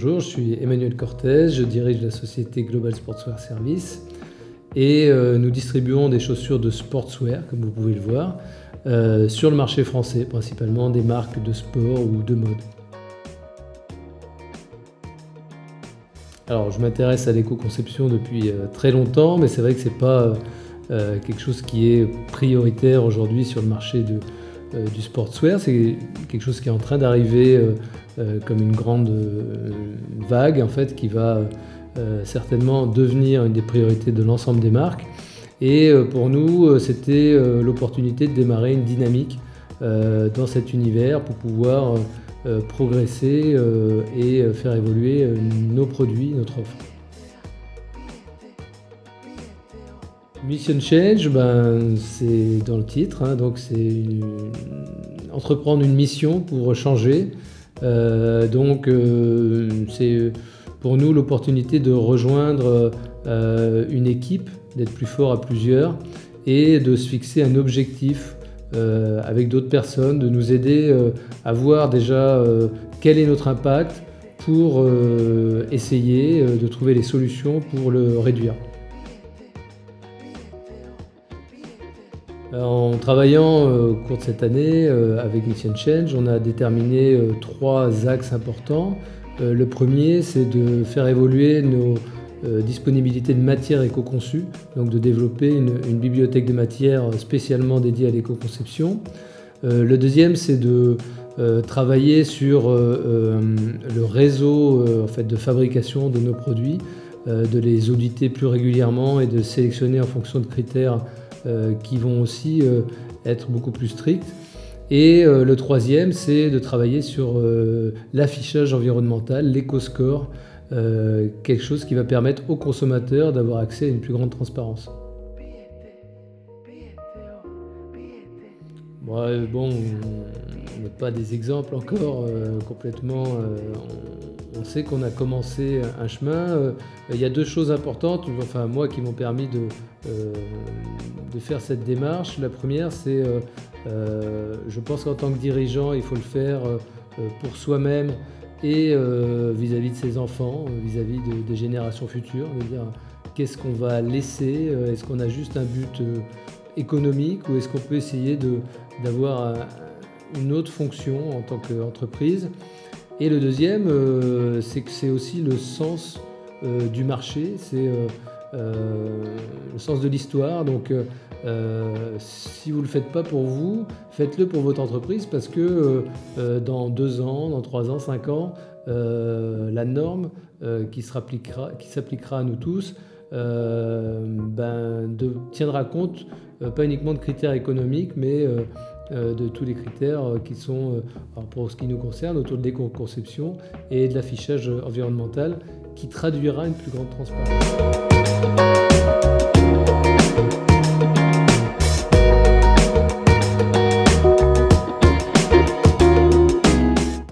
Bonjour, je suis Emmanuel Cortez, je dirige la société Global Sportswear Service et nous distribuons des chaussures de sportswear, comme vous pouvez le voir, sur le marché français, principalement des marques de sport ou de mode. Alors, je m'intéresse à l'éco-conception depuis très longtemps, mais c'est vrai que ce n'est pas quelque chose qui est prioritaire aujourd'hui sur le marché du sportswear. C'est quelque chose qui est en train d'arriver comme une grande vague, en fait, qui va certainement devenir une des priorités de l'ensemble des marques. Et pour nous, c'était l'opportunité de démarrer une dynamique dans cet univers pour pouvoir progresser et faire évoluer nos produits, notre offre. Mission Change, c'est dans le titre, hein, donc c'est entreprendre une mission pour changer. C'est pour nous l'opportunité de rejoindre une équipe, d'être plus fort à plusieurs et de se fixer un objectif avec d'autres personnes, de nous aider à voir déjà quel est notre impact pour essayer de trouver les solutions pour le réduire. En travaillant au cours de cette année avec Mission Change, on a déterminé 3 axes importants. Le premier, c'est de faire évoluer nos disponibilités de matières éco-conçues, donc de développer une bibliothèque de matières spécialement dédiée à l'éco-conception. Le deuxième, c'est de travailler sur le réseau en fait, de fabrication de nos produits, de les auditer plus régulièrement et de sélectionner en fonction de critères qui vont aussi être beaucoup plus stricts. Et le troisième, c'est de travailler sur l'affichage environnemental, l'éco-score, quelque chose qui va permettre aux consommateurs d'avoir accès à une plus grande transparence. Bon, on n'a pas des exemples encore complètement. On sait qu'on a commencé un chemin. Il y a 2 choses importantes, enfin moi, qui m'ont permis de faire cette démarche. La première, c'est, je pense qu'en tant que dirigeant, il faut le faire pour soi-même et vis-à-vis de ses enfants, vis-à-vis des générations futures. C'est-à-dire, qu'est-ce qu'on va laisser? Est-ce qu'on a juste un but économique ou est-ce qu'on peut essayer d'avoir une autre fonction en tant qu'entreprise? Et le deuxième, c'est que c'est aussi le sens du marché, c'est le sens de l'histoire. Donc si vous ne le faites pas pour vous, faites-le pour votre entreprise parce que dans 2 ans, dans 3 ans, 5 ans, la norme qui s'appliquera à nous tous tiendra compte pas uniquement de critères économiques, mais de tous les critères qui sont, pour ce qui nous concerne, autour de l'éco-conception et de l'affichage environnemental qui traduira une plus grande transparence.